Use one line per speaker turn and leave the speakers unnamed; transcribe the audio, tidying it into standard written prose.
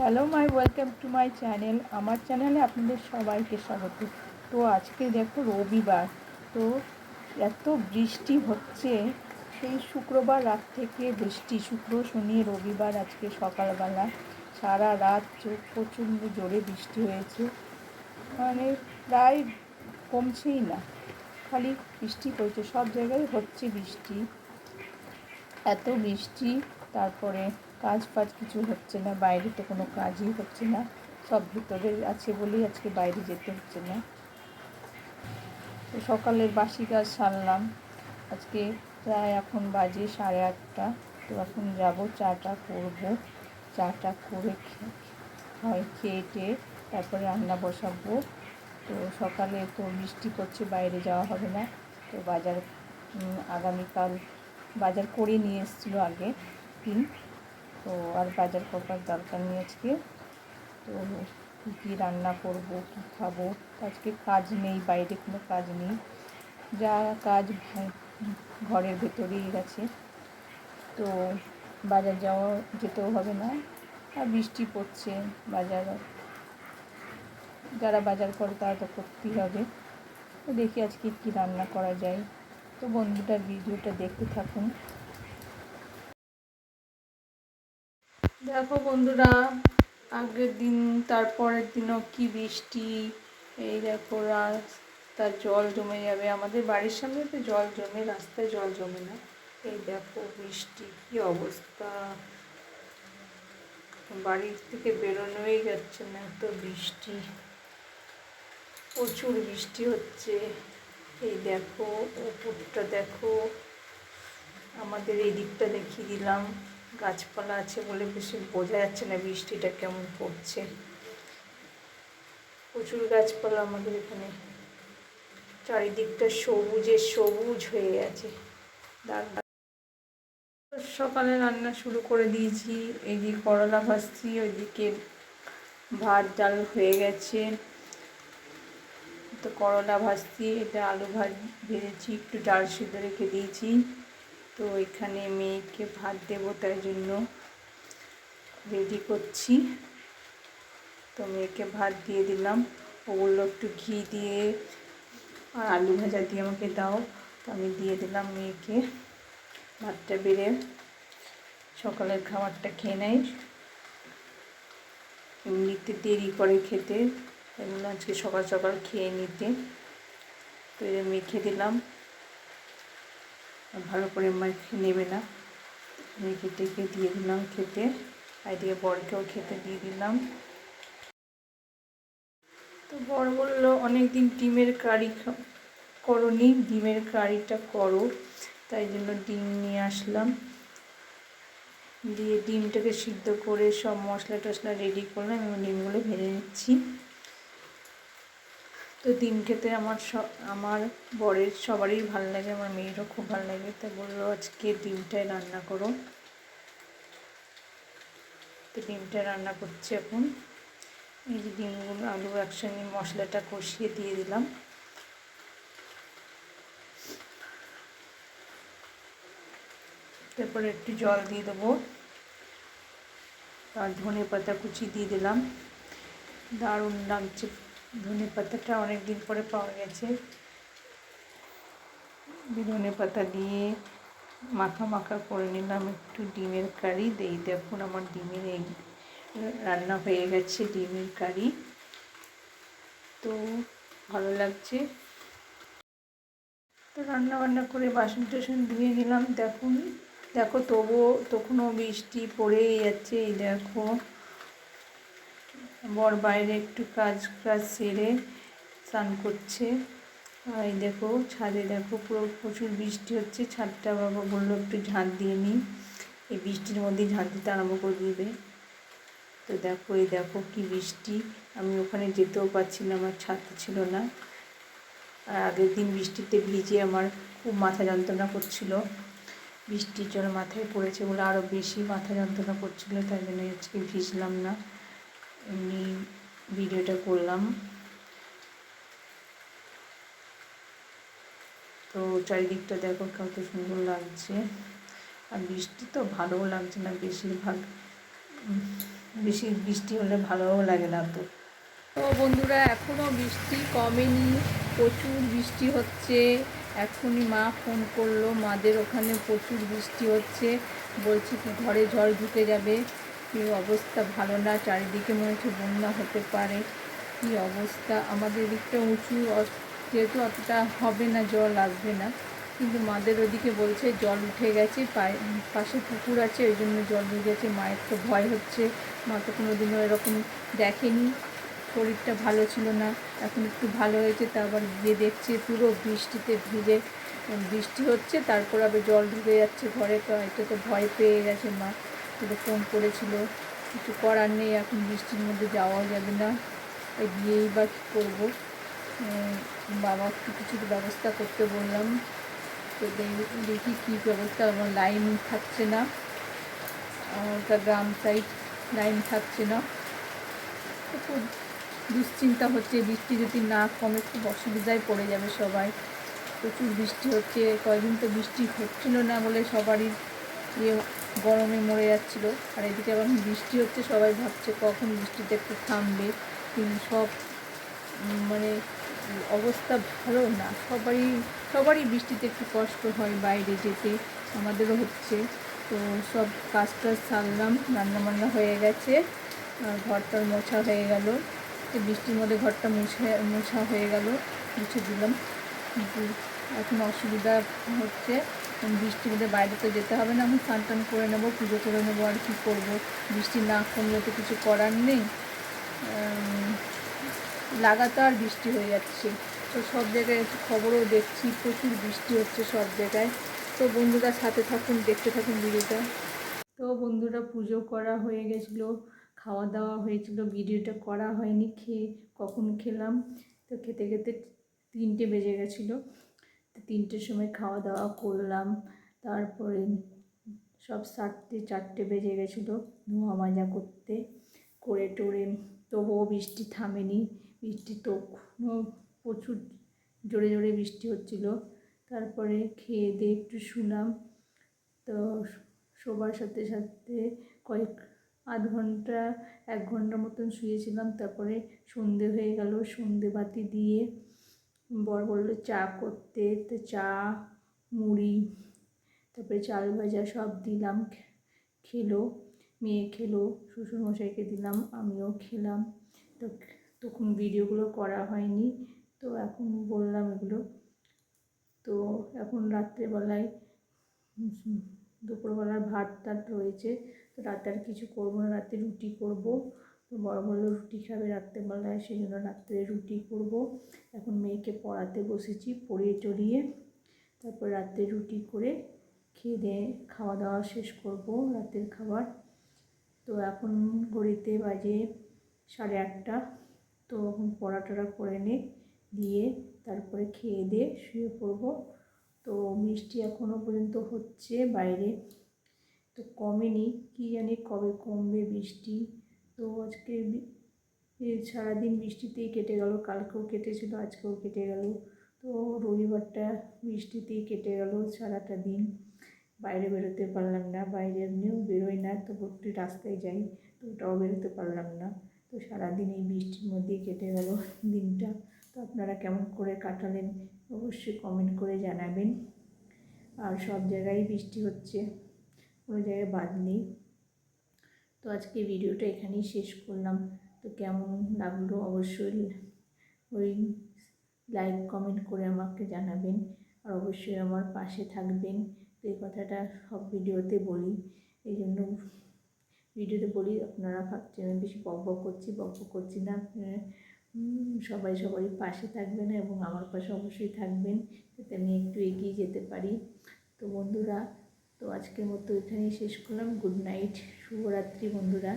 Hello welcome to my channel. আমার চ্যানেলে আপনাদের সবাইকে স্বাগত। তো আজকে দেখো রবিবার, তো এত বৃষ্টি হচ্ছে। সেই শুক্রবার রাত থেকে বৃষ্টি, শুক্র শনি রবিবার আজকে সকালবেলা সারা রাত প্রচণ্ড জোরে বৃষ্টি হয়েছে। মানে প্রায় কমছেই না, খালি বৃষ্টি পড়ছে, সব জায়গায় হচ্ছে বৃষ্টি, এত বৃষ্টি। তারপরে কাজ কিছু হচ্ছে না, বাইরে তো কোনো কাজই হচ্ছে না, সব ভিতরে আছে বলেই আজকে বাইরে যেতে হচ্ছে না। তো সকালের বাসি কাজ সারলাম। আজকে প্রায় এখন বাজে 8:30। তো এখন যাব, চাটা করব, চাটা করে খেয়ে তারপরে রান্না বসাবো। তো সকালে তো বৃষ্টি পড়ছে, বাইরে যাওয়া হবে না। তো বাজার আগামীকাল বাজার করে নিয়ে এসেছিলো আগের দিন, তো আর বাজার করবার দরকার নেই আজকে। তো কী রান্না করব, কী খাবো, আজকে কাজ নেই, বাইরে কোনো কাজ নেই, যা কাজ ঘরের ভেতরেই আছে। তো বাজার যেতেও হবে না, আর বৃষ্টি পড়ছে, যারা বাজার করে তারা তো করতেই হবে। তো দেখি আজকে কী রান্না করা যায়। তো বন্ধুটার ভিডিওটা দেখতে থাকুন। দেখো বন্ধুরা, আগের দিন তারপরের দিনও কি বৃষ্টি। এই দেখো রাস্তার জল জমে যাবে, আমাদের বাড়ির সামনে তো জল জমে, রাস্তায় জল জমে না। এই দেখো বৃষ্টি, কি অবস্থা, বাড়ির থেকে বেরোনোই যাচ্ছে না, এত বৃষ্টি, প্রচুর বৃষ্টি হচ্ছে। এই দেখো উপরটা দেখো, আমাদের এই দিকটা দেখিয়ে দিলাম, গাছপালা আছে বলে বেশি বোঝা যাচ্ছে না বৃষ্টিটা কেমন পড়ছে। প্রচুর গাছপালা আমাদের এখানে, চারিদিকটা সবুজে সবুজ হয়ে গেছে। সকালে রান্না শুরু করে দিয়েছি, এইদিকে করলা ভাজছি, ওইদিকে ভাত ডাল হয়ে গেছে। তো করলা ভাজছি, এটা আলু ভেজেছি, একটু ডাল সিদ্ধ রেখে দিয়েছি। তো এখানে মেয়েকে ভাত দেবো, তাই জন্য রেডি করছি। তো মেয়েকে ভাত দিয়ে দিলাম, ও বললো একটু ঘি দিয়ে আর আলু ভাজা দিয়ে আমাকে দাও। তো আমি দিয়ে দিলাম মেয়েকে ভাতটা বেড়ে, সকালের খাবারটা খেয়ে নেয়, এমনিতে দেরি করে খেতে, এগুলো আজকে সকাল সকাল খেয়ে নিতে। তো এটা মেখে দিলাম, ভালো করে মেখে নেবে না, মেখে টেকে দিয়ে দিলাম খেতে, আর দিয়ে বরকেও খেতে দিয়ে দিলাম। তো বর বললো অনেকদিন ডিমের কারি করনি, ডিমের কারিটা করো, তাই জন্য ডিম নিয়ে আসলাম। দিয়ে ডিমটাকে সিদ্ধ করে সব মশলা টশলা রেডি করলাম এবং ডিমগুলো ভেজে নিচ্ছি। তো ডিম খেতে আমার বরের সবারই ভালো লাগে, আমার মেয়েরও খুব ভালো লাগে, তাই বললো আজকে ডিমটাই রান্না করো। তো ডিমটা রান্না করছি এখন। এই যে ডিমগুলো আলু একসঙ্গে মশলাটা কষিয়ে দিয়ে দিলাম। তারপরে একটু জল দিয়ে দেবো, আর ধনে পাতা কুচি দিয়ে দিলাম। দারুণ লাগছে, ধনে পাতাটা অনেক দিন পরে পাওয়া গেছে। ধনে পাতা দিয়ে মাখা মাখা করে নিলাম একটু ডিমের কারি। দেখুন আমার ডিমের এই রান্না হয়ে গেছে, ডিমের কারি, তো ভালো লাগছে। তো রান্না করে বাসন টাসন ধুয়ে নিলাম। দেখো তখনও বৃষ্টি পড়েই যাচ্ছে। এই দেখো বর বাইরে একটু কাজ সেরে স্নান করছে, আর এই দেখো ছাদে দেখো পুরো প্রচুর বৃষ্টি হচ্ছে। ছাদটা বাবা বললো একটু ঝাঁট দিয়ে নিই, এই বৃষ্টির মধ্যে ঝাঁট দিতে আরম্ভ করে দিবে। তো এই দেখো কি বৃষ্টি, আমি ওখানে যেতেও পারছি না, আমার ছাতা ছিল না। আর আগের দিন বৃষ্টিতে ভিজে আমার খুব মাথা যন্ত্রণা করছিল, বৃষ্টির জন্য মাথায় পড়েছে বলে আরও বেশি মাথা যন্ত্রণা করছিল, তাই জন্য আজকে ভিজলাম না, এমনি ভিডিওটা করলাম। তো চারিদিকটা দেখো কত সুন্দর লাগছে, আর বৃষ্টি তো ভালোও লাগছে না বেশিরভাগ,
বেশি বৃষ্টি হলে ভালোও লাগে না তো।
তো বন্ধুরা এখনও বৃষ্টি কমেনি, প্রচুর বৃষ্টি হচ্ছে। এখনই মা ফোন করলো, মাদের ওখানে প্রচুর বৃষ্টি হচ্ছে, বলছে কি ঘরে ঝড় ঢুকে যাবে, কি অবস্থা ভালো না, চারিদিকে মনে হচ্ছে বন্যা হতে পারে, কি অবস্থা। আমাদের দিকটা উঁচু, যেহেতু অতটা হবে না, জল আসবে না, কিন্তু মাদের ওদিকে বলছে জল উঠে গেছে, পাশে পুকুর আছে, ওই জন্য জল উঠে গেছে। মায়ের তো ভয় হচ্ছে, মা তো কোনো দিনও এরকম দেখেনি, শরীরটা ভালো ছিল না, এখন একটু ভালো হয়েছে, তা আবার গিয়ে দেখছে পুরো বৃষ্টিতে ভিজে, বৃষ্টি হচ্ছে, তারপর আবার জল ঢুকে যাচ্ছে ঘরে। তো এটা তো ভয় পেয়ে গেছে মা, তো ফোন করেছিল, কিছু করার নেই, এখন বৃষ্টির মধ্যে যাওয়াও যাবে না, গিয়েই বা কী করবো। বাবা কিছু ব্যবস্থা করতে বললাম, তো দেখি কী ব্যবস্থা। আমার লাইন থাকছে না, ওটা গ্রাম সাইড, লাইন থাকছে না, তো খুব দুশ্চিন্তা হচ্ছে। বৃষ্টি যদি না কমে খুব অসুবিধায় পড়ে যাবে সবাই। প্রচুর বৃষ্টি হচ্ছে, কয়েকদিন তো বৃষ্টি হচ্ছিল না বলে সবারই ইয়ে গরমে মরে যাচ্ছিলো, আর এদিকে আবার বৃষ্টি হচ্ছে, সবাই ভাবছে কখন বৃষ্টিটা একটু থামবে। কিন্তু মানে অবস্থা ভালো না, সবারই বৃষ্টিতে একটু কষ্ট হয় বাইরে যেতে, আমাদেরও হচ্ছে। তো সব কাজ টাজ সারলাম, রান্নাবান্না হয়ে গেছে, ঘরটার মোছা হয়ে গেল, তো বৃষ্টির মধ্যে ঘরটা মোছা হয়ে গেল, মুছে দিলাম। কিন্তু এখন অসুবিধা হচ্ছে, বৃষ্টির মধ্যে বাইরে তো যেতে হবে না, আমি স্নান টান করে নেবো, পুজো করে নেবো, আর কি করবো, বৃষ্টি না কমলে তো কিছু করার নেই। লাগাতার বৃষ্টি হয়ে যাচ্ছে, তো সব জায়গায় খবরও দেখছি প্রচুর বৃষ্টি হচ্ছে সব জায়গায়। তো বন্ধুরা সাথে থাকুন, দেখতে থাকুন ভিডিওটা। তো বন্ধুরা পুজো করা হয়ে গেছিলো, খাওয়া দাওয়া হয়েছিল, ভিডিওটা করা হয়নি, কখন খেলাম, তো খেতে খেতে 3টে বেজে গেছিলো, তো 3টের সময় খাওয়া দাওয়া করলাম, তারপরে সব 4টে বেজে গেছিলো ধোয়া মাজা করতে, করে টোরে তবুও বৃষ্টি থামেনি, বৃষ্টি তো প্রচুর জোরে জোরে বৃষ্টি হচ্ছিলো। তারপরে খেয়ে দিয়ে একটু শুলাম, তো শোবার সাথে সাথে আধ ঘন্টা 1 ঘন্টা মতন শুয়েছিলাম। তারপরে সন্ধে হয়ে গেল, সন্ধে বাতি দিয়ে বর বললো চা করতে, তো চা, মুড়ি, তারপরে চাল ভাজা সব দিলাম, খেলো, মেয়ে খেলো, শ্বশুরমশাইকে দিলাম, আমিও খেলাম। তো তখন ভিডিওগুলো করা হয়নি, তো এখন বললাম এগুলো। তো এখন রাত্রেবেলায় দুপুরবেলার ভাত টাত রয়েছে, তো রাতে আর কিছু করবো না, রাতে রুটি করব। তো বড় বললো রুটি খাবে রাত্রেবেলায়, সেই জন্য রাত্রে রুটি করব। এখন মেয়েকে পড়াতে বসেছি, পড়িয়ে টড়িয়ে তারপর রাত্রে রুটি করে খেয়ে দিয়ে খাওয়া দাওয়া শেষ করব, রাতের খাবার। তো এখন ঘড়িতে বাজে 8:30, তো এখন পড়া টড়া করে দিয়ে তারপরে খেয়ে দিয়ে শুয়ে পড়বো। তো বৃষ্টি এখনও পর্যন্ত হচ্ছে বাইরে, তো কমেনি, কি জানি কবে কমবে বৃষ্টি। তো আজকে সারাদিন বৃষ্টিতেই কেটে গেল, কালকেও কেটেছিল, আজকেও কেটে গেল, তো রবিবারটা বৃষ্টিতেই কেটে গেল সারাটা দিন। বাইরে বেরোতে পারলাম না, বাইরে এমনিও বেরোই না, তো একটু রাস্তায় যাই, তো ওটাও বেরোতে পারলাম না। তো সারাদিন এই বৃষ্টির মধ্যেই কেটে গেল দিনটা। তো আপনারা কেমন করে কাটালেন অবশ্যই কমেন্ট করে জানাবেন। আর সব জায়গায় বৃষ্টি হচ্ছে, কোনো জায়গায় বাদ নেই। তো আজকে ভিডিওটা এখানেই শেষ করলাম। তো কেমন লাগলো অবশ্যই ওই লাইক কমেন্ট করে আমাকে জানাবেন, আর অবশ্যই আমার পাশে থাকবেন। তো এই কথাটা সব ভিডিওতে বলি, এই জন্য ভিডিওতে বলি, আপনারা ভাবছেন আমি বেশি বক করছি না। সবাই সবারই পাশে থাকবেন এবং আমার পাশে অবশ্যই থাকবেন, যাতে আমি একটু এগিয়ে যেতে পারি। তো বন্ধুরা, তো আজকের মতো এখানেই শেষ করলাম। গুড নাইট, শুভরাত্রি বন্ধুরা।